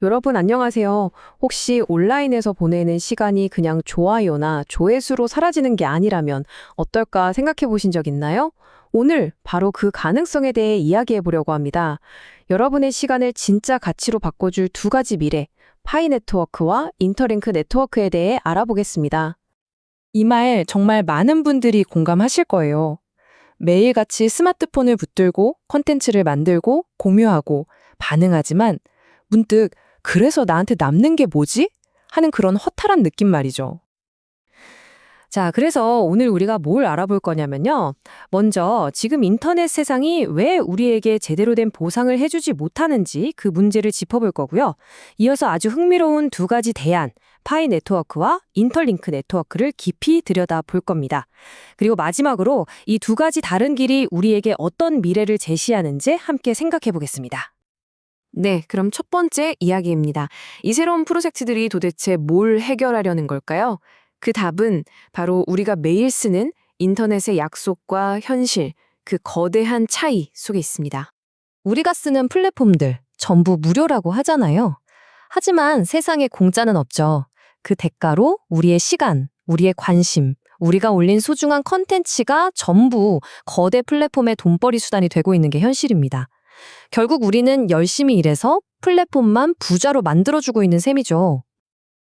여러분 안녕하세요. 혹시 온라인에서 보내는 시간이 그냥 좋아요나 조회수로 사라지는 게 아니라면 어떨까 생각해 보신 적 있나요? 오늘 바로 그 가능성에 대해 이야기해 보려고 합니다. 여러분의 시간을 진짜 가치로 바꿔줄 두 가지 미래, 파이 네트워크와 인터링크 네트워크에 대해 알아보겠습니다. 이 말 정말 많은 분들이 공감하실 거예요. 매일같이 스마트폰을 붙들고 콘텐츠를 만들고 공유하고 반응하지만 문득 그래서 나한테 남는 게 뭐지? 하는 그런 허탈한 느낌 말이죠. 자, 그래서 오늘 우리가 뭘 알아볼 거냐면요. 먼저 지금 인터넷 세상이 왜 우리에게 제대로 된 보상을 해주지 못하는지 그 문제를 짚어볼 거고요. 이어서 아주 흥미로운 두 가지 대안, 파이 네트워크와 인터링크 네트워크를 깊이 들여다볼 겁니다. 그리고 마지막으로 이 두 가지 다른 길이 우리에게 어떤 미래를 제시하는지 함께 생각해 보겠습니다. 네, 그럼 첫 번째 이야기입니다. 이 새로운 프로젝트들이 도대체 뭘 해결하려는 걸까요? 그 답은 바로 우리가 매일 쓰는 인터넷의 약속과 현실, 그 거대한 차이 속에 있습니다. 우리가 쓰는 플랫폼들 전부 무료라고 하잖아요. 하지만 세상에 공짜는 없죠. 그 대가로 우리의 시간, 우리의 관심, 우리가 올린 소중한 컨텐츠가 전부 거대 플랫폼의 돈벌이 수단이 되고 있는 게 현실입니다. 결국 우리는 열심히 일해서 플랫폼만 부자로 만들어주고 있는 셈이죠.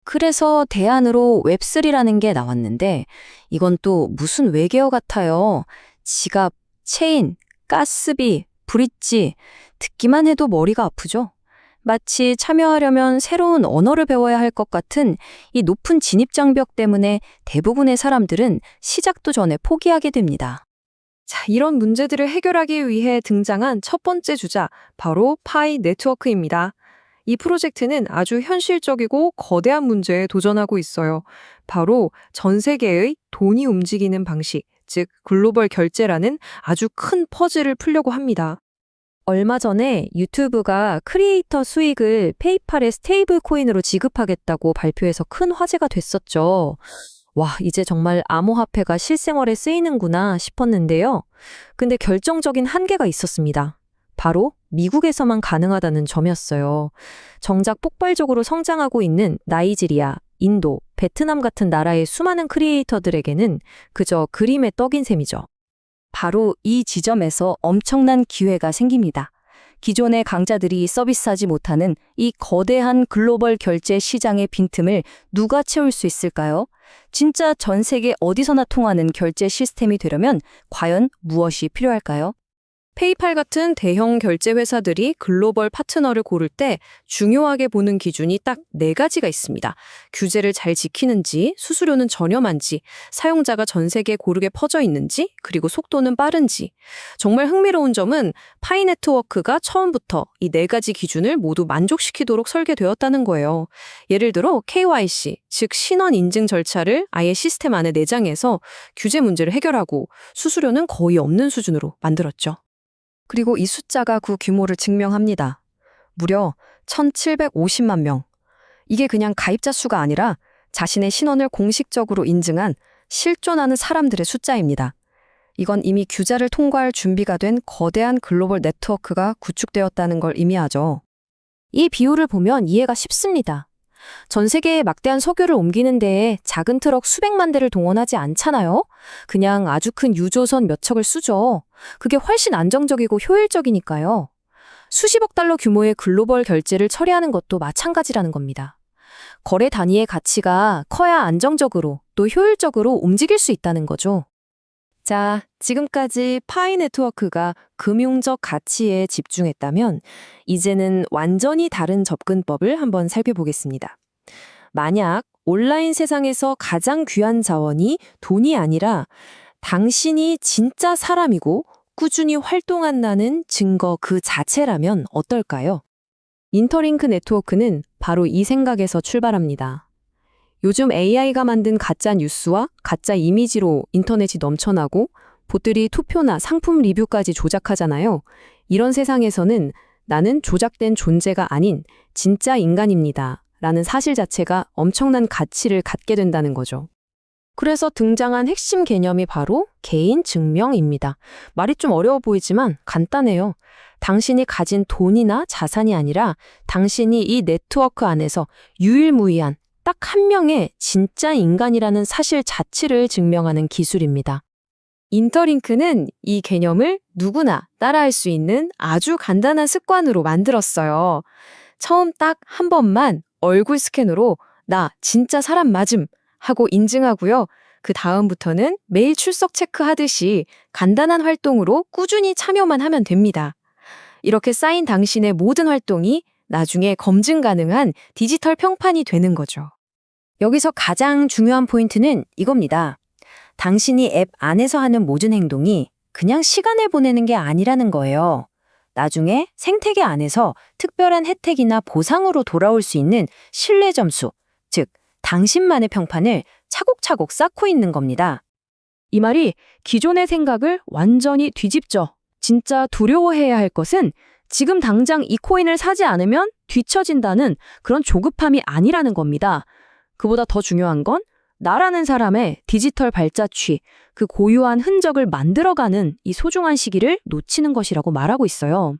그래서 대안으로 웹3라는 게 나왔는데 이건 또 무슨 외계어 같아요. 지갑, 체인, 가스비, 브릿지 듣기만 해도 머리가 아프죠. 마치 참여하려면 새로운 언어를 배워야 할 것 같은 이 높은 진입장벽 때문에 대부분의 사람들은 시작도 전에 포기하게 됩니다. 자, 이런 문제들을 해결하기 위해 등장한 첫 번째 주자, 바로 파이 네트워크입니다. 이 프로젝트는 아주 현실적이고 거대한 문제에 도전하고 있어요. 바로 전 세계의 돈이 움직이는 방식, 즉 글로벌 결제라는 아주 큰 퍼즐을 풀려고 합니다. 얼마 전에 유튜브가 크리에이터 수익을 페이팔의 스테이블 코인으로 지급하겠다고 발표해서 큰 화제가 됐었죠. 와, 이제 정말 암호화폐가 실생활에 쓰이는구나 싶었는데요. 근데 결정적인 한계가 있었습니다. 바로 미국에서만 가능하다는 점이었어요. 정작 폭발적으로 성장하고 있는 나이지리아, 인도, 베트남 같은 나라의 수많은 크리에이터들에게는 그저 그림의 떡인 셈이죠. 바로 이 지점에서 엄청난 기회가 생깁니다. 기존의 강자들이 서비스하지 못하는 이 거대한 글로벌 결제 시장의 빈틈을 누가 채울 수 있을까요? 진짜 전 세계 어디서나 통하는 결제 시스템이 되려면 과연 무엇이 필요할까요? 페이팔 같은 대형 결제 회사들이 글로벌 파트너를 고를 때 중요하게 보는 기준이 딱 네 가지가 있습니다. 규제를 잘 지키는지, 수수료는 저렴한지, 사용자가 전 세계에 고르게 퍼져 있는지, 그리고 속도는 빠른지. 정말 흥미로운 점은 파이 네트워크가 처음부터 이 네 가지 기준을 모두 만족시키도록 설계되었다는 거예요. 예를 들어 KYC, 즉 신원 인증 절차를 아예 시스템 안에 내장해서 규제 문제를 해결하고 수수료는 거의 없는 수준으로 만들었죠. 그리고 이 숫자가 그 규모를 증명합니다. 무려 1,750만 명. 이게 그냥 가입자 수가 아니라 자신의 신원을 공식적으로 인증한 실존하는 사람들의 숫자입니다. 이건 이미 규제를 통과할 준비가 된 거대한 글로벌 네트워크가 구축되었다는 걸 의미하죠. 이 비율을 보면 이해가 쉽습니다. 전 세계에 막대한 석유를 옮기는 데에 작은 트럭 수백만 대를 동원하지 않잖아요? 그냥 아주 큰 유조선 몇 척을 쓰죠. 그게 훨씬 안정적이고 효율적이니까요. 수십억 달러 규모의 글로벌 결제를 처리하는 것도 마찬가지라는 겁니다. 거래 단위의 가치가 커야 안정적으로 또 효율적으로 움직일 수 있다는 거죠. 자, 지금까지 파이 네트워크가 금융적 가치에 집중했다면 이제는 완전히 다른 접근법을 한번 살펴보겠습니다. 만약 온라인 세상에서 가장 귀한 자원이 돈이 아니라 당신이 진짜 사람이고 꾸준히 활동한다는 증거 그 자체라면 어떨까요? 인터링크 네트워크는 바로 이 생각에서 출발합니다. 요즘 AI가 만든 가짜 뉴스와 가짜 이미지로 인터넷이 넘쳐나고 봇들이 투표나 상품 리뷰까지 조작하잖아요. 이런 세상에서는 나는 조작된 존재가 아닌 진짜 인간입니다. 라는 사실 자체가 엄청난 가치를 갖게 된다는 거죠. 그래서 등장한 핵심 개념이 바로 개인 증명입니다. 말이 좀 어려워 보이지만 간단해요. 당신이 가진 돈이나 자산이 아니라 당신이 이 네트워크 안에서 유일무이한 딱 한 명의 진짜 인간이라는 사실 자체를 증명하는 기술입니다. 인터링크는 이 개념을 누구나 따라할 수 있는 아주 간단한 습관으로 만들었어요. 처음 딱 한 번만 얼굴 스캔으로 나 진짜 사람 맞음 하고 인증하고요. 그 다음부터는 매일 출석 체크하듯이 간단한 활동으로 꾸준히 참여만 하면 됩니다. 이렇게 쌓인 당신의 모든 활동이 나중에 검증 가능한 디지털 평판이 되는 거죠. 여기서 가장 중요한 포인트는 이겁니다. 당신이 앱 안에서 하는 모든 행동이 그냥 시간을 보내는 게 아니라는 거예요. 나중에 생태계 안에서 특별한 혜택이나 보상으로 돌아올 수 있는 신뢰 점수, 즉 당신만의 평판을 차곡차곡 쌓고 있는 겁니다. 이 말이 기존의 생각을 완전히 뒤집죠. 진짜 두려워해야 할 것은 지금 당장 이 코인을 사지 않으면 뒤처진다는 그런 조급함이 아니라는 겁니다. 그보다 더 중요한 건 나라는 사람의 디지털 발자취, 그 고유한 흔적을 만들어가는 이 소중한 시기를 놓치는 것이라고 말하고 있어요.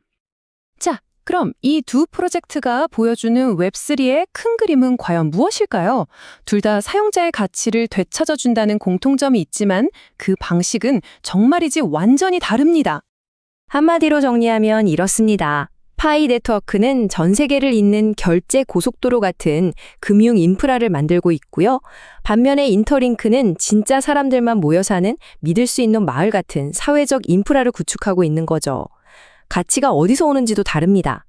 자, 그럼 이 두 프로젝트가 보여주는 웹3의 큰 그림은 과연 무엇일까요? 둘 다 사용자의 가치를 되찾아준다는 공통점이 있지만 그 방식은 정말이지 완전히 다릅니다. 한마디로 정리하면 이렇습니다. 파이 네트워크는 전 세계를 잇는 결제 고속도로 같은 금융 인프라를 만들고 있고요. 반면에 인터링크는 진짜 사람들만 모여 사는 믿을 수 있는 마을 같은 사회적 인프라를 구축하고 있는 거죠. 가치가 어디서 오는지도 다릅니다.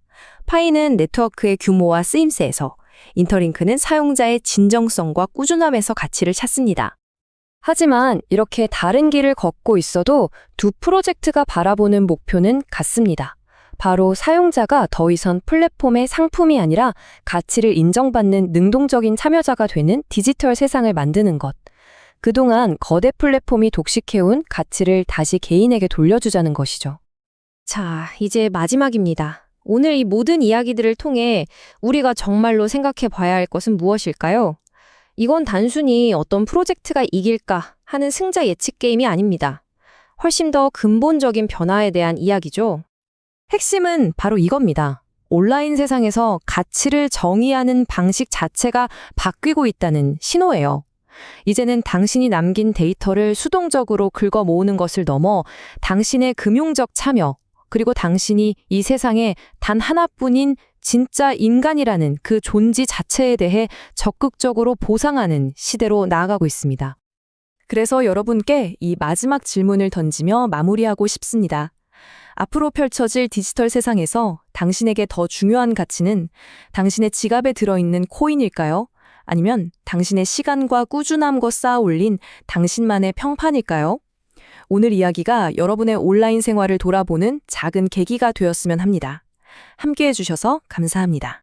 파이는 네트워크의 규모와 쓰임새에서, 인터링크는 사용자의 진정성과 꾸준함에서 가치를 찾습니다. 하지만 이렇게 다른 길을 걷고 있어도 두 프로젝트가 바라보는 목표는 같습니다. 바로 사용자가 더 이상 플랫폼의 상품이 아니라 가치를 인정받는 능동적인 참여자가 되는 디지털 세상을 만드는 것. 그동안 거대 플랫폼이 독식해온 가치를 다시 개인에게 돌려주자는 것이죠. 자, 이제 마지막입니다. 오늘 이 모든 이야기들을 통해 우리가 정말로 생각해 봐야 할 것은 무엇일까요? 이건 단순히 어떤 프로젝트가 이길까 하는 승자 예측 게임이 아닙니다. 훨씬 더 근본적인 변화에 대한 이야기죠. 핵심은 바로 이겁니다. 온라인 세상에서 가치를 정의하는 방식 자체가 바뀌고 있다는 신호예요. 이제는 당신이 남긴 데이터를 수동적으로 긁어 모으는 것을 넘어 당신의 금융적 참여, 그리고 당신이 이 세상에 단 하나뿐인 진짜 인간이라는 그 존재 자체에 대해 적극적으로 보상하는 시대로 나아가고 있습니다. 그래서 여러분께 이 마지막 질문을 던지며 마무리하고 싶습니다. 앞으로 펼쳐질 디지털 세상에서 당신에게 더 중요한 가치는 당신의 지갑에 들어있는 코인일까요? 아니면 당신의 시간과 꾸준함과 쌓아 올린 당신만의 평판일까요? 오늘 이야기가 여러분의 온라인 생활을 돌아보는 작은 계기가 되었으면 합니다. 함께해 주셔서 감사합니다.